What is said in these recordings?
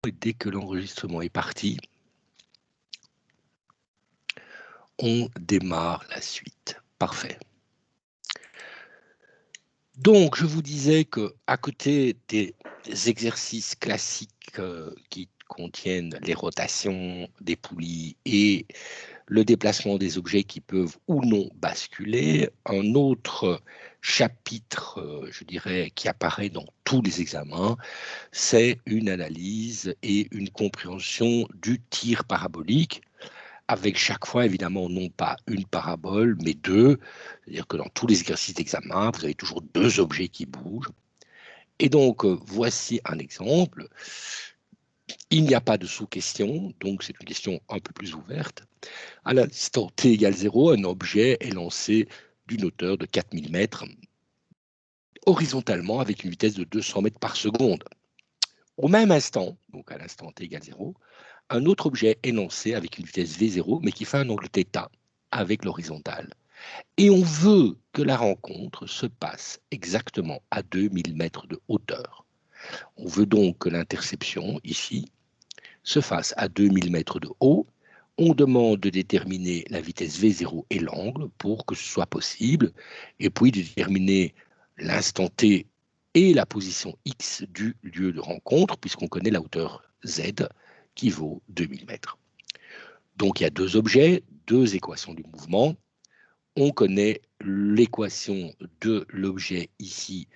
Et dès que l'enregistrement est parti, on démarre la suite. Parfait. Donc, je vous disais qu'à côté des exercices classiques qui contiennent les rotations des poulies et le déplacement des objets qui peuvent ou non basculer, un autre chapitre, je dirais, qui apparaît dans tous les examens, c'est une analyse et une compréhension du tir parabolique, avec chaque fois, évidemment, non pas une parabole, mais deux. C'est-à-dire que dans tous les exercices d'examen, vous avez toujours deux objets qui bougent. Et donc, voici un exemple. Il n'y a pas de sous-question, donc c'est une question un peu plus ouverte. À l'instant t égale 0, un objet est lancé d'une hauteur de 4000 mètres horizontalement avec une vitesse de 200 mètres par seconde. Au même instant, donc à l'instant t égale 0, un autre objet est lancé avec une vitesse v0, mais qui fait un angle θ avec l'horizontale. Et on veut que la rencontre se passe exactement à 2000 mètres de hauteur. On veut donc que l'interception, ici, se fasse à 2000 mètres de haut. On demande de déterminer la vitesse v0 et l'angle pour que ce soit possible, et puis de déterminer l'instant t et la position x du lieu de rencontre, puisqu'on connaît la hauteur z qui vaut 2000 mètres. Donc il y a deux objets, deux équations du mouvement. On connaît l'équation de l'objet ici,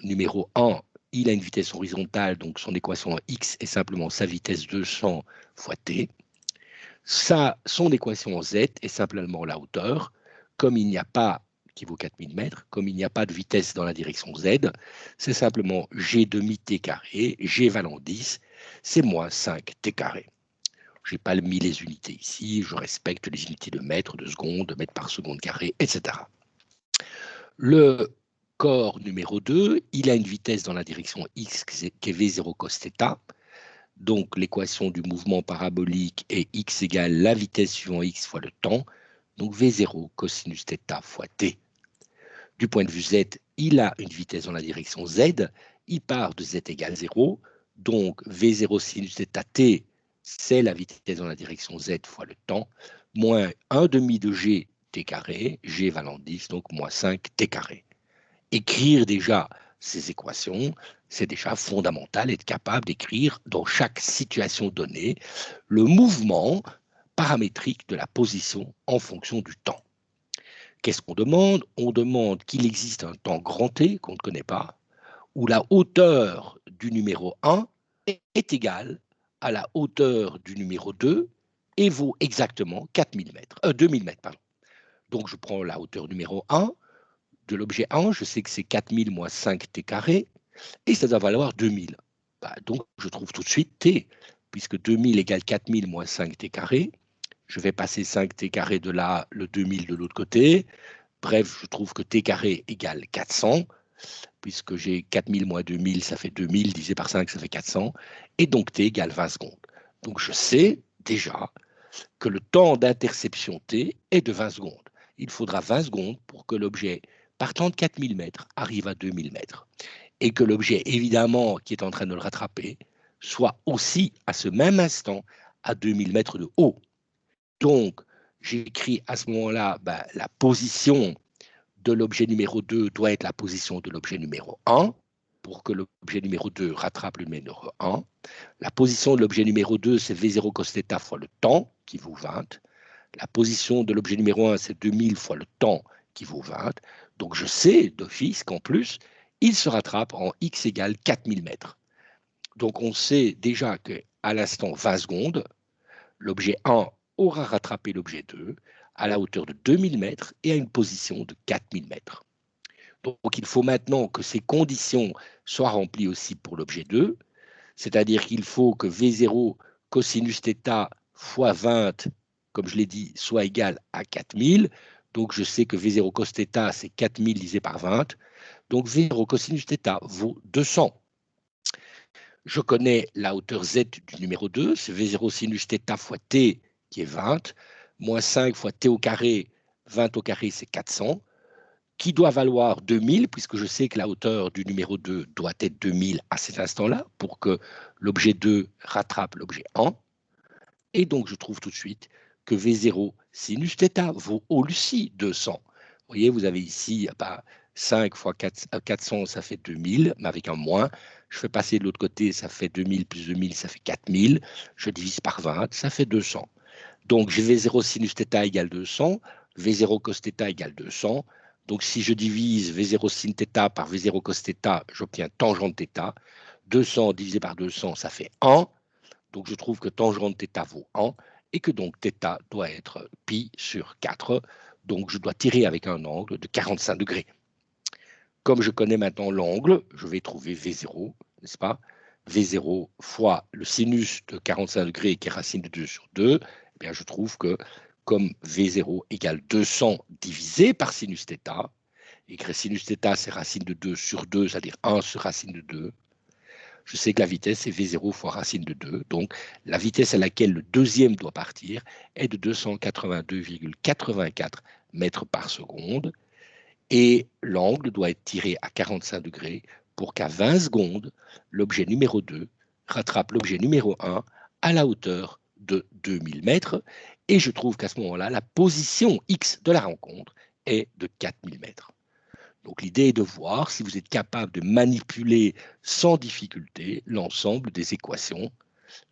numéro 1, il a une vitesse horizontale, donc son équation en x est simplement sa vitesse 200 fois t. Son équation en z est simplement la hauteur. Comme il n'y a pas, qui vaut 4000 mètres, comme il n'y a pas de vitesse dans la direction z, c'est simplement g demi t carré, g valant 10, c'est moins 5 t carré. Je n'ai pas mis les unités ici, je respecte les unités de mètres, de secondes, de mètres par seconde carré, etc. Le corps numéro 2, il a une vitesse dans la direction x qui est v0 cos θ. Donc l'équation du mouvement parabolique est x égale la vitesse suivant x fois le temps, donc v0 cosinus θ fois t. Du point de vue z, il a une vitesse dans la direction z, il part de z égale 0, donc v0 sinus θt, c'est la vitesse dans la direction z fois le temps, moins 1 demi de g t carré, g valant 10, donc moins 5 t carré. Écrire déjà ces équations, c'est déjà fondamental, être capable d'écrire dans chaque situation donnée le mouvement paramétrique de la position en fonction du temps. Qu'est-ce qu'on demande? On demande qu'il existe un temps grand T qu'on ne connaît pas, où la hauteur du numéro 1 est égale à la hauteur du numéro 2 et vaut exactement 4000 mètres, 2000 mètres. Pardon. Donc je prends la hauteur numéro 1 de l'objet 1, je sais que c'est 4000 moins 5 t carré, et ça doit valoir 2000. Donc je trouve tout de suite t, puisque 2000 égale 4000 moins 5 t carré. Je vais passer 5 t carré de là, le 2000 de l'autre côté. Bref, je trouve que t carré égale 400, puisque j'ai 4000 moins 2000, ça fait 2000, divisé par 5, ça fait 400, et donc t égale 20 secondes. Donc je sais déjà que le temps d'interception t est de 20 secondes. Il faudra 20 secondes pour que l'objet partant de 4000 mètres arrive à 2000 mètres, et que l'objet, évidemment, qui est en train de le rattraper, soit aussi à ce même instant à 2000 mètres de haut. Donc, j'écris à ce moment-là la position de l'objet numéro 2 doit être la position de l'objet numéro 1 pour que l'objet numéro 2 rattrape le numéro 1. La position de l'objet numéro 2, c'est V0 cos θ fois le temps, qui vaut 20. La position de l'objet numéro 1, c'est 2000 fois le temps, qui vaut 20. Donc je sais d'office qu'en plus, il se rattrape en x égale 4000 mètres. Donc on sait déjà qu'à l'instant 20 secondes, l'objet 1 aura rattrapé l'objet 2 à la hauteur de 2000 mètres et à une position de 4000 mètres. Donc il faut maintenant que ces conditions soient remplies aussi pour l'objet 2, c'est-à-dire qu'il faut que V0 cosinus θ fois 20, comme je l'ai dit, soit égal à 4000. Donc je sais que V0 cos θ, c'est 4000 divisé par 20. Donc V0 cosinus θ vaut 200. Je connais la hauteur z du numéro 2, c'est V0 sinus θ fois t qui est 20, moins 5 fois t au carré, 20 au carré c'est 400. qui doit valoir 2000, puisque je sais que la hauteur du numéro 2 doit être 2000 à cet instant-là, pour que l'objet 2 rattrape l'objet 1. Et donc, je trouve tout de suite que V0 sinus θ vaut aussi 200. Vous voyez, vous avez ici 5 fois 400, ça fait 2000, mais avec un moins. Je fais passer de l'autre côté, ça fait 2000 plus 2000, ça fait 4000. Je divise par 20, ça fait 200. Donc, j'ai V0 sinus θ égale 200, V0 cos θ égale 200. Donc, si je divise V0 sin θ par V0 cos θ, j'obtiens tangente θ. 200 divisé par 200, ça fait 1. Donc, je trouve que tangente θ vaut 1 et que donc θ doit être pi sur 4. Donc, je dois tirer avec un angle de 45 degrés. Comme je connais maintenant l'angle, je vais trouver V0, n'est-ce pas? V0 fois le sinus de 45 degrés qui est racine de 2 sur 2, eh bien, je trouve que comme V0 égale 200 divisé par sinus θ, et que sinus θ c'est racine de 2 sur 2, c'est-à-dire 1 sur racine de 2, je sais que la vitesse est V0 fois racine de 2, donc la vitesse à laquelle le deuxième doit partir est de 282,84 mètres par seconde, et l'angle doit être tiré à 45 degrés pour qu'à 20 secondes, l'objet numéro 2 rattrape l'objet numéro 1 à la hauteur de 2000 mètres, et je trouve qu'à ce moment-là, la position X de la rencontre est de 4000 mètres. Donc l'idée est de voir si vous êtes capable de manipuler sans difficulté l'ensemble des équations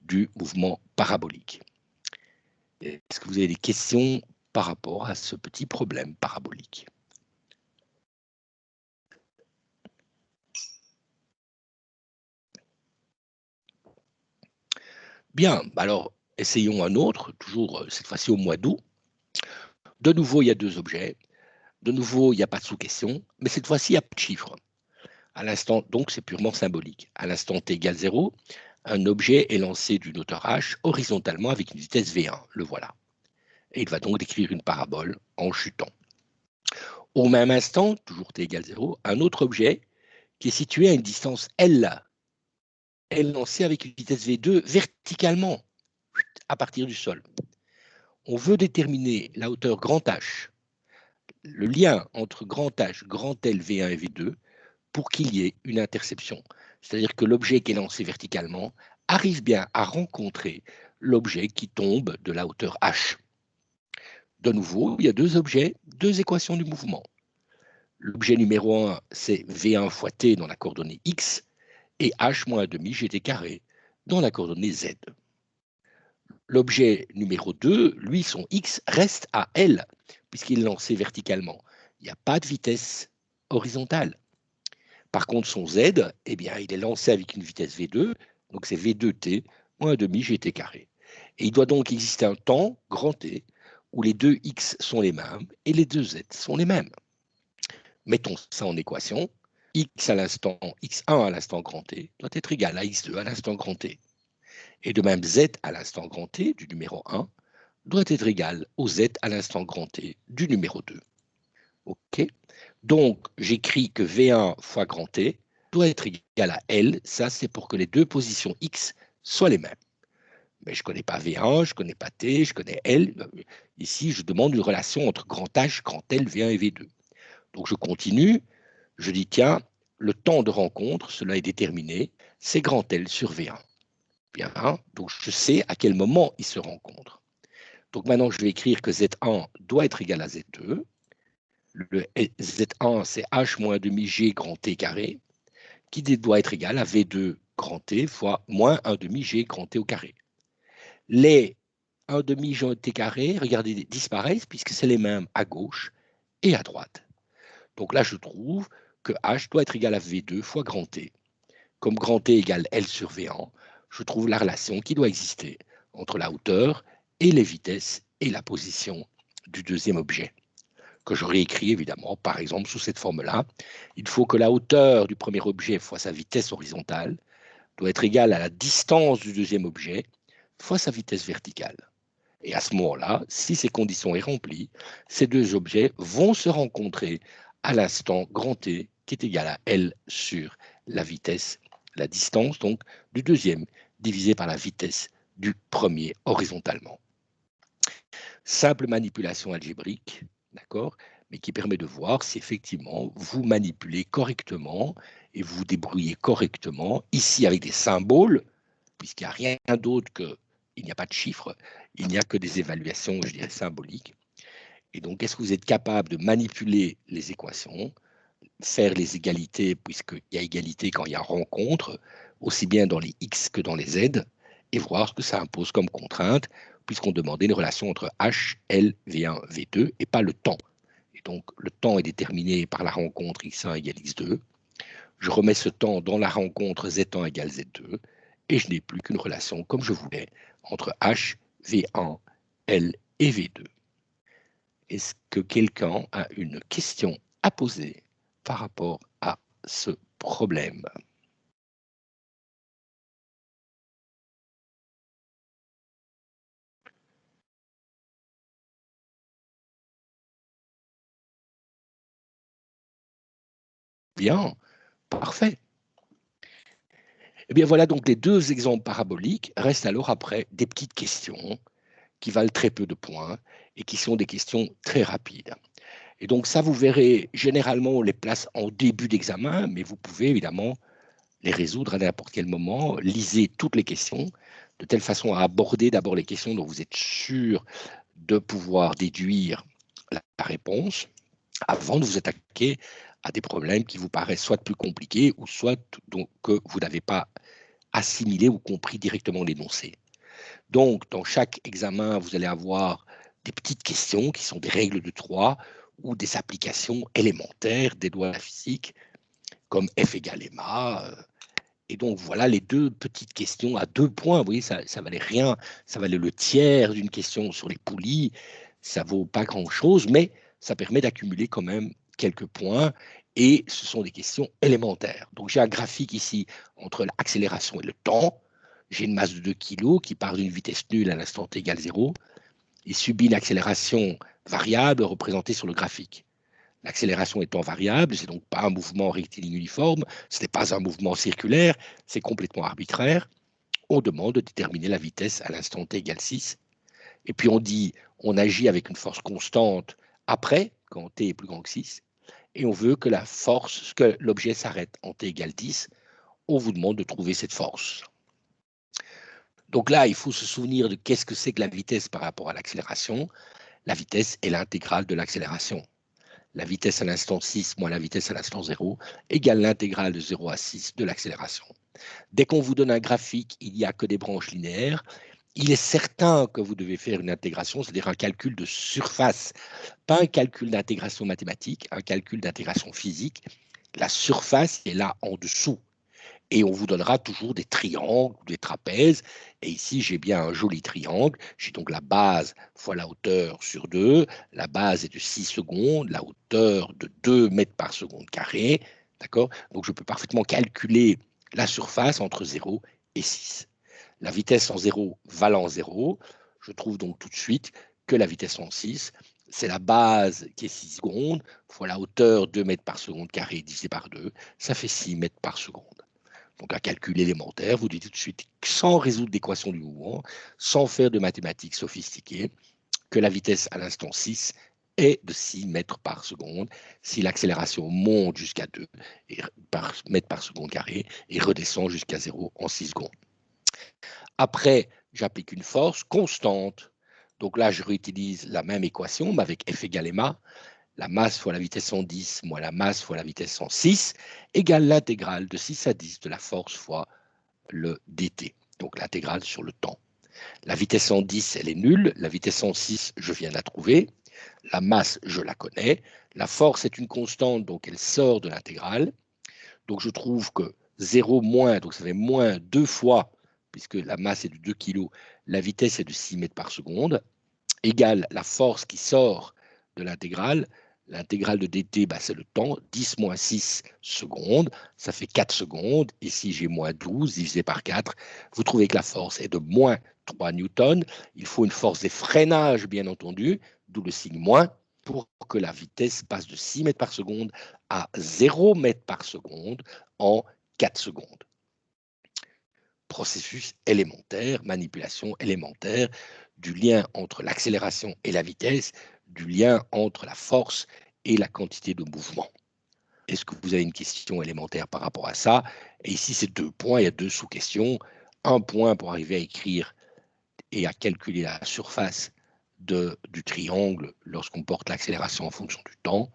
du mouvement parabolique. Est-ce que vous avez des questions par rapport à ce petit problème parabolique? Bien, alors essayons un autre, toujours cette fois-ci au mois d'août. De nouveau, il y a deux objets. De nouveau, il n'y a pas de sous-question, mais cette fois-ci, il n'y a pas de chiffre. À l'instant, donc c'est purement symbolique. À l'instant t égale 0, un objet est lancé d'une hauteur h horizontalement avec une vitesse v1. Le voilà. Et il va donc décrire une parabole en chutant. Au même instant, toujours t égale 0, un autre objet qui est situé à une distance L est lancé avec une vitesse v2 verticalement à partir du sol. On veut déterminer la hauteur grand H, le lien entre grand H, grand L, V1 et V2, pour qu'il y ait une interception. C'est-à-dire que l'objet qui est lancé verticalement arrive bien à rencontrer l'objet qui tombe de la hauteur H. De nouveau, il y a deux objets, deux équations du mouvement. L'objet numéro 1, c'est V1 fois T dans la coordonnée X, et H moins 1,5 GT carré dans la coordonnée Z. L'objet numéro 2, lui, son X reste à L, puisqu'il est lancé verticalement. Il n'y a pas de vitesse horizontale. Par contre, son Z, eh bien, il est lancé avec une vitesse V2, donc c'est V2T moins 1,5 GT carré. Et il doit donc exister un temps, grand T, où les deux X sont les mêmes et les deux Z sont les mêmes. Mettons ça en équation. X à l'instant, X1 à l'instant grand T doit être égal à X2 à l'instant grand T. Et de même, Z à l'instant grand T du numéro 1 doit être égal au Z à l'instant grand T du numéro 2. OK? Donc, j'écris que V1 fois grand T doit être égal à L. Ça, c'est pour que les deux positions X soient les mêmes. Mais je ne connais pas V1, je ne connais pas T, je connais L. Ici, je demande une relation entre grand H, grand L, V1 et V2. Donc, je continue. Je dis, tiens, le temps de rencontre, cela est déterminé, c'est grand L sur V1. Bien, donc je sais à quel moment ils se rencontrent. Donc maintenant, je vais écrire que Z1 doit être égal à Z2. Le Z1, c'est H moins 1,5G grand T carré, qui doit être égal à V2 grand T fois moins 1,5G grand T au carré. Les 1,5G T carré, regardez, disparaissent puisque c'est les mêmes à gauche et à droite. Donc là, je trouve que H doit être égal à V2 fois grand T. Comme grand T égale L sur V1, je trouve la relation qui doit exister entre la hauteur et les vitesses et la position du deuxième objet, que j'aurais écrit évidemment, par exemple, sous cette forme-là. Il faut que la hauteur du premier objet fois sa vitesse horizontale doit être égale à la distance du deuxième objet fois sa vitesse verticale. Et à ce moment-là, si ces conditions sont remplies, ces deux objets vont se rencontrer à l'instant grand T qui est égal à L sur la vitesse, la distance donc du deuxième divisé par la vitesse du premier horizontalement. Simple manipulation algébrique, d'accord? mais qui permet de voir si effectivement vous manipulez correctement et vous vous débrouillez correctement, ici avec des symboles, puisqu'il n'y a rien d'autre que, il n'y a pas de chiffres, il n'y a que des évaluations, je dirais, symboliques. Et donc, est-ce que vous êtes capable de manipuler les équations, faire les égalités, puisqu'il y a égalité quand il y a rencontre, aussi bien dans les X que dans les Z, et voir ce que ça impose comme contrainte, puisqu'on demandait une relation entre H, L, V1, V2, et pas le temps. Et donc, le temps est déterminé par la rencontre X1 égale X2. Je remets ce temps dans la rencontre Z1 égale Z2, et je n'ai plus qu'une relation, comme je voulais, entre H, V1, L et V2. Est-ce que quelqu'un a une question à poser par rapport à ce problème? Bien, parfait. Eh bien voilà donc les deux exemples paraboliques. Restent alors après des petites questions qui valent très peu de points et qui sont des questions très rapides. Et donc ça, vous verrez, généralement, on les place en début d'examen, mais vous pouvez évidemment les résoudre à n'importe quel moment. Lisez toutes les questions de telle façon à aborder d'abord les questions dont vous êtes sûr de pouvoir déduire la réponse avant de vous attaquer à des problèmes qui vous paraissent soit plus compliqués ou soit donc, que vous n'avez pas assimilé ou compris directement l'énoncé. Donc, dans chaque examen, vous allez avoir des petites questions qui sont des règles de 3 ou des applications élémentaires des lois de la physique, comme F égale ma. Et donc, voilà les deux petites questions à 2 points. Vous voyez, ça valait rien. Ça valait le tiers d'une question sur les poulies. Ça vaut pas grand-chose, mais ça permet d'accumuler quand même quelques points. Et ce sont des questions élémentaires. Donc, j'ai un graphique ici entre l'accélération et le temps. J'ai une masse de 2 kg qui part d'une vitesse nulle à l'instant t égale 0. Il subit une accélération variable représentée sur le graphique. L'accélération étant variable, c'est donc pas un mouvement rectiligne uniforme, ce n'est pas un mouvement circulaire, c'est complètement arbitraire. On demande de déterminer la vitesse à l'instant t égale 6. Et puis on dit, on agit avec une force constante après, quand t est plus grand que 6. Et on veut que la force, que l'objet s'arrête en t égale 10. On vous demande de trouver cette force. Donc là, il faut se souvenir de qu'est-ce que c'est que la vitesse par rapport à l'accélération. La vitesse est l'intégrale de l'accélération. La vitesse à l'instant 6 moins la vitesse à l'instant 0 égale l'intégrale de 0 à 6 de l'accélération. Dès qu'on vous donne un graphique, il n'y a que des branches linéaires. Il est certain que vous devez faire une intégration, c'est-à-dire un calcul de surface, pas un calcul d'intégration mathématique, un calcul d'intégration physique. La surface est là en dessous. Et on vous donnera toujours des triangles ou des trapèzes. Et ici, j'ai bien un joli triangle. J'ai donc la base fois la hauteur sur 2. La base est de 6 secondes, la hauteur de 2 mètres par seconde carré. D'accord? Donc, je peux parfaitement calculer la surface entre 0 et 6. La vitesse en 0 valant 0. Je trouve donc tout de suite que la vitesse en 6, c'est la base qui est 6 secondes, fois la hauteur 2 mètres par seconde carré divisé par 2. Ça fait 6 mètres par seconde. Donc un calcul élémentaire, vous dites tout de suite, sans résoudre l'équation du mouvement, sans faire de mathématiques sophistiquées, que la vitesse à l'instant 6 est de 6 mètres par seconde si l'accélération monte jusqu'à 2 mètres par seconde carré et redescend jusqu'à 0 en 6 secondes. Après, j'applique une force constante. Donc là, je réutilise la même équation, mais avec F égale ma. La masse fois la vitesse en 10 moins la masse fois la vitesse en 6 égale l'intégrale de 6 à 10 de la force fois le dt, donc l'intégrale sur le temps. La vitesse en 10, elle est nulle. La vitesse en 6, je viens de la trouver. La masse, je la connais. La force est une constante, donc elle sort de l'intégrale. Donc je trouve que 0 moins, donc ça fait moins 2 fois, puisque la masse est de 2 kg, la vitesse est de 6 mètres par seconde, égale la force qui sort de l'intégrale. L'intégrale de dt, bah, c'est le temps, 10 moins 6 secondes, ça fait 4 secondes. Ici, j'ai moins 12 divisé par 4. Vous trouvez que la force est de moins 3 newtons. Il faut une force des freinages, bien entendu, d'où le signe moins, pour que la vitesse passe de 6 mètres par seconde à 0 mètres par seconde en 4 secondes. Processus élémentaire, manipulation élémentaire, du lien entre l'accélération et la vitesse, du lien entre la force et la quantité de mouvement. Est-ce que vous avez une question élémentaire par rapport à ça? Et ici, c'est 2 points, il y a 2 sous-questions. Un point pour arriver à écrire et à calculer la surface du triangle lorsqu'on porte l'accélération en fonction du temps,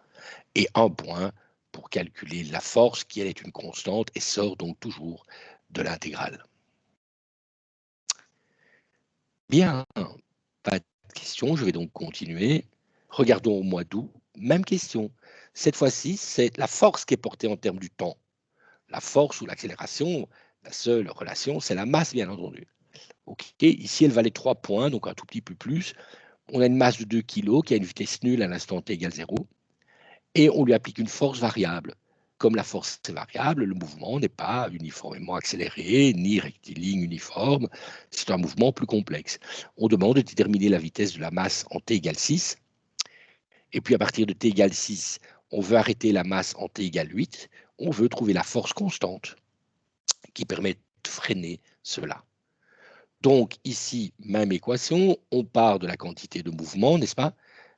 et un point pour calculer la force qui, elle, est une constante et sort donc toujours de l'intégrale. Bien, pas de questions, je vais donc continuer. Regardons au mois d'août, même question. Cette fois-ci, c'est la force qui est portée en termes du temps. La force ou l'accélération, la seule relation, c'est la masse, bien entendu. OK, ici, elle valait 3 points, donc un tout petit peu plus. On a une masse de 2 kg qui a une vitesse nulle à l'instant t égale 0, et on lui applique une force variable. Comme la force est variable, le mouvement n'est pas uniformément accéléré, ni rectiligne uniforme, c'est un mouvement plus complexe. On demande de déterminer la vitesse de la masse en t égale 6, et puis à partir de t égale 6, on veut arrêter la masse en t égale 8, on veut trouver la force constante qui permet de freiner cela. Donc ici, même équation, on part de la quantité de mouvement, n'est-ce pas?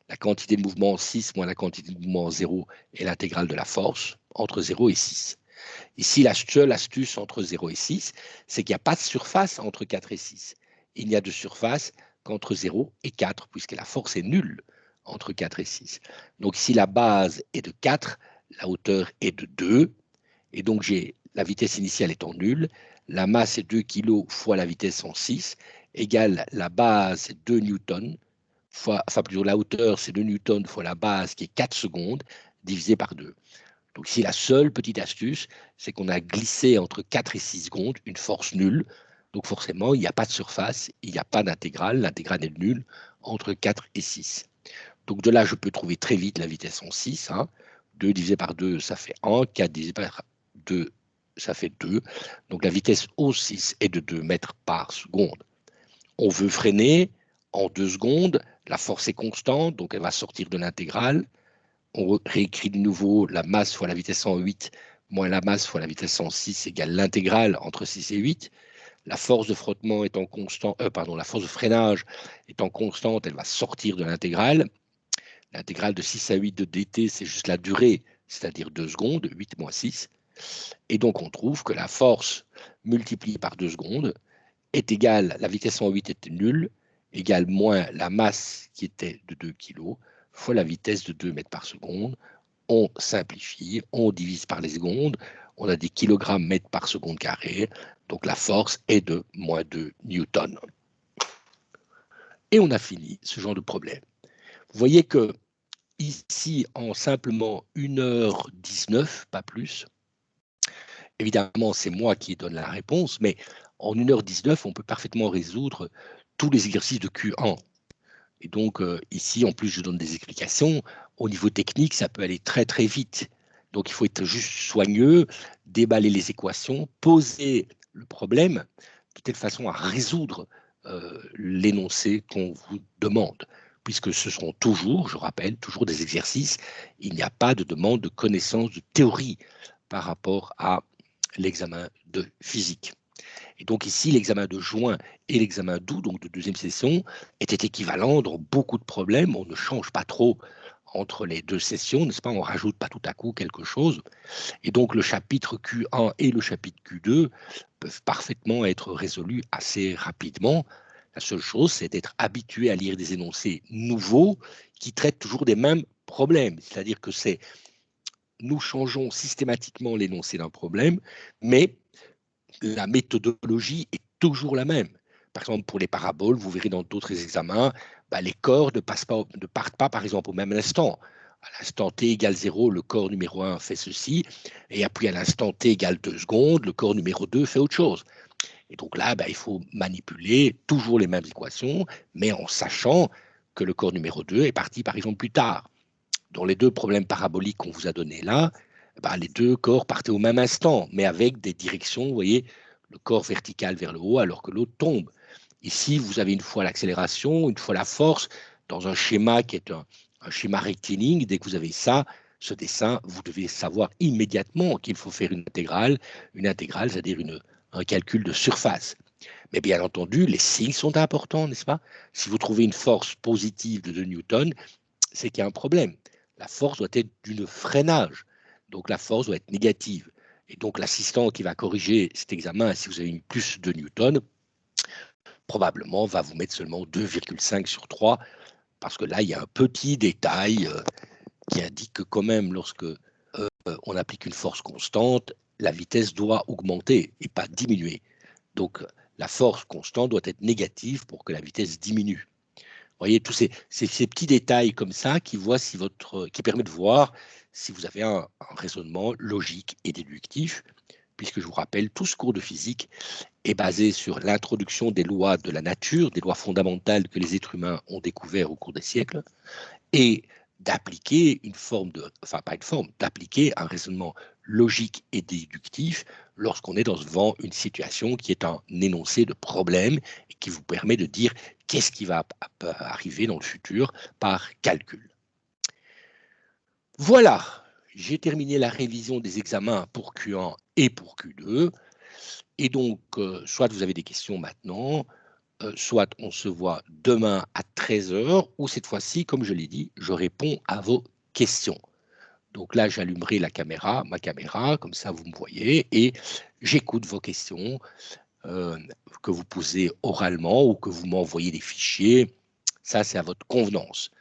La quantité de mouvement 6 moins la quantité de mouvement 0 est l'intégrale de la force entre 0 et 6. Ici, la seule astuce entre 0 et 6, c'est qu'il n'y a pas de surface entre 4 et 6. Il n'y a de surface qu'entre 0 et 4, puisque la force est nulle entre 4 et 6. Donc ici, la base est de 4, la hauteur est de 2, et donc j'ai la vitesse initiale étant nulle, la masse est 2 kg fois la vitesse en 6, égale la base c'est 2 newtons, enfin plutôt la hauteur c'est 2 newtons fois la base qui est 4 secondes, divisé par 2. Donc ici la seule petite astuce, c'est qu'on a glissé entre 4 et 6 secondes une force nulle, donc forcément il n'y a pas de surface, il n'y a pas d'intégrale, l'intégrale est nulle entre 4 et 6. Donc de là je peux trouver très vite la vitesse en 6, 2 divisé par 2 ça fait 1, 4 divisé par 2 ça fait 2, donc la vitesse O6 est de 2 mètres par seconde. On veut freiner en 2 secondes, la force est constante, donc elle va sortir de l'intégrale. On réécrit de nouveau la masse fois la vitesse en 8 moins la masse fois la vitesse en 6 égale l'intégrale entre 6 et 8. La force de frottement étant constante, la force de freinage étant constante, elle va sortir de l'intégrale. L'intégrale de 6 à 8 de dt, c'est juste la durée, c'est-à-dire 2 secondes, 8 moins 6. Et donc, on trouve que la force multipliée par 2 secondes est égale, la vitesse en 8 était nulle, égale moins la masse qui était de 2 kg, fois la vitesse de 2 mètres par seconde. On simplifie, on divise par les secondes, on a des kilogrammes mètres par seconde carré, donc la force est de moins 2 newtons. Et on a fini ce genre de problème. Vous voyez que ici, en simplement 1h19, pas plus, évidemment, c'est moi qui donne la réponse, mais en 1h19, on peut parfaitement résoudre tous les exercices de Q1. Et donc, ici, en plus, je donne des explications. Au niveau technique, ça peut aller très, très vite. Donc, il faut être juste soigneux, déballer les équations, poser le problème de telle façon à résoudre l'énoncé qu'on vous demande, puisque ce seront toujours, je rappelle, toujours des exercices. Il n'y a pas de demande de connaissance de théorie par rapport à l'examen de physique. Et donc ici, l'examen de juin et l'examen d'août, donc de deuxième session, étaient équivalents dans beaucoup de problèmes. On ne change pas trop entre les deux sessions, n'est-ce pas? On ne rajoute pas tout à coup quelque chose. Et donc le chapitre Q1 et le chapitre Q2 peuvent parfaitement être résolus assez rapidement. La seule chose, c'est d'être habitué à lire des énoncés nouveaux qui traitent toujours des mêmes problèmes. C'est-à-dire que nous changeons systématiquement l'énoncé d'un problème, mais la méthodologie est toujours la même. Par exemple, pour les paraboles, vous verrez dans d'autres examens, les corps ne partent pas, par exemple, au même instant. À l'instant t égale 0, le corps numéro 1 fait ceci, et puis à l'instant t égale 2 secondes, le corps numéro 2 fait autre chose. Et donc là, il faut manipuler toujours les mêmes équations, mais en sachant que le corps numéro 2 est parti, par exemple, plus tard. Dans les deux problèmes paraboliques qu'on vous a donnés là, les deux corps partaient au même instant, mais avec des directions, vous voyez, le corps vertical vers le haut alors que l'autre tombe. Ici, vous avez une fois l'accélération, une fois la force, dans un schéma qui est un schéma rectiligne. Dès que vous avez ça, ce dessin, vous devez savoir immédiatement qu'il faut faire une intégrale, c'est-à-dire un calcul de surface. Mais bien entendu, les signes sont importants, n'est-ce pas? Si vous trouvez une force positive de 2 newtons, c'est qu'il y a un problème. La force doit être d'une freinage. Donc la force doit être négative. Et donc l'assistant qui va corriger cet examen, si vous avez mis plus de newtons, probablement va vous mettre seulement 2,5 sur 3, parce que là, il y a un petit détail qui indique que quand même, lorsque on applique une force constante, la vitesse doit augmenter et pas diminuer. Donc la force constante doit être négative pour que la vitesse diminue. Vous voyez, tous ces petits détails comme ça qui permettent de voir si vous avez un raisonnement logique et déductif, puisque je vous rappelle, tout ce cours de physique est basé sur l'introduction des lois de la nature, des lois fondamentales que les êtres humains ont découvertes au cours des siècles, et d'appliquer une forme de, enfin pas une forme, d'appliquer un raisonnement logique et déductif lorsqu'on est devant une situation qui est un énoncé de problème et qui vous permet de dire qu'est-ce qui va arriver dans le futur par calcul. Voilà, j'ai terminé la révision des examens pour Q1 et pour Q2. Et donc, soit vous avez des questions maintenant, soit on se voit demain à 13 h, ou cette fois-ci, comme je l'ai dit, je réponds à vos questions. Donc là, j'allumerai ma caméra, comme ça vous me voyez, et j'écoute vos questions que vous posez oralement ou que vous m'envoyez des fichiers. Ça, c'est à votre convenance.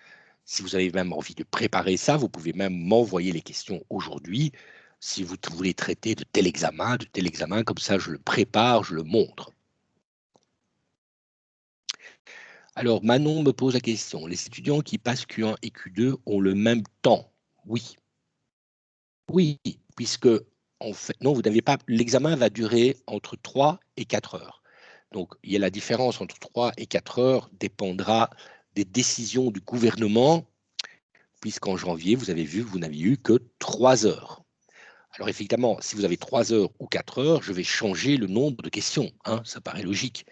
Si vous avez même envie de préparer ça, vous pouvez même m'envoyer les questions aujourd'hui. Si vous voulez traiter de tel examen, comme ça je le prépare, je le montre. Alors, Manon me pose la question. Les étudiants qui passent Q1 et Q2 ont le même temps? Oui. Oui, puisque en fait, non, vous n'avez pas. L'examen va durer entre 3 et 4 heures. Donc, il y a la différence entre 3 et 4 heures dépendra des décisions du gouvernement, puisqu'en janvier, vous avez vu que vous n'aviez eu que 3 heures. Alors, effectivement, si vous avez 3 heures ou 4 heures, je vais changer le nombre de questions. Hein, ça paraît logique.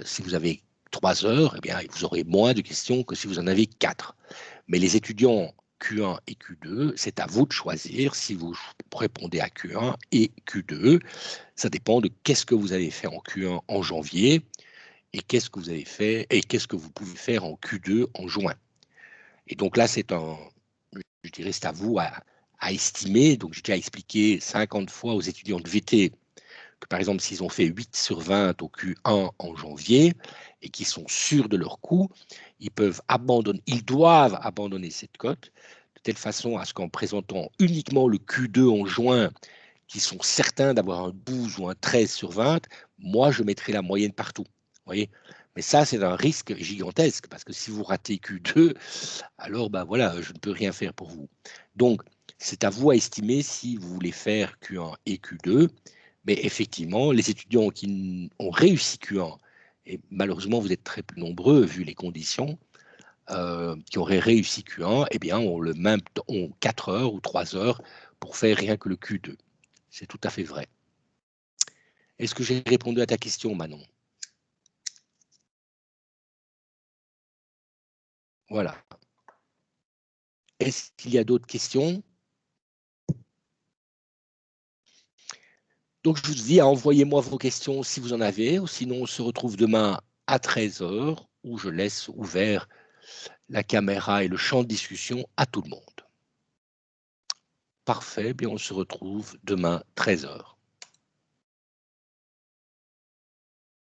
Si vous avez 3 heures, eh bien, vous aurez moins de questions que si vous en avez 4. Mais les étudiants Q1 et Q2, c'est à vous de choisir si vous répondez à Q1 et Q2. Ça dépend de qu'est-ce que vous avez fait en Q1 en janvier et qu'est-ce que vous avez fait et qu'est-ce que vous pouvez faire en Q2 en juin. Et donc là, je dirais, c'est à vous à estimer. Donc j'ai déjà expliqué 50 fois aux étudiants de VT que par exemple, s'ils ont fait 8 sur 20 au Q1 en janvier et qu'ils sont sûrs de leur coup, ils doivent abandonner cette cote de telle façon à ce qu'en présentant uniquement le Q2 en juin, qu'ils sont certains d'avoir un 12 ou un 13 sur 20, moi, je mettrai la moyenne partout. Vous voyez? Mais ça, c'est un risque gigantesque parce que si vous ratez Q2, alors ben voilà, je ne peux rien faire pour vous. Donc, c'est à vous à estimer si vous voulez faire Q1 et Q2. Mais effectivement, les étudiants qui ont réussi Q1, et malheureusement vous êtes très peu nombreux vu les conditions, qui auraient réussi Q1, eh bien ont 4 heures ou 3 heures pour faire rien que le Q2. C'est tout à fait vrai. Est-ce que j'ai répondu à ta question, Manon? Voilà. Est-ce qu'il y a d'autres questions? Donc, je vous dis, envoyez-moi vos questions si vous en avez, ou sinon on se retrouve demain à 13 h, où je laisse ouvert la caméra et le champ de discussion à tout le monde. Parfait, bien on se retrouve demain 13 h.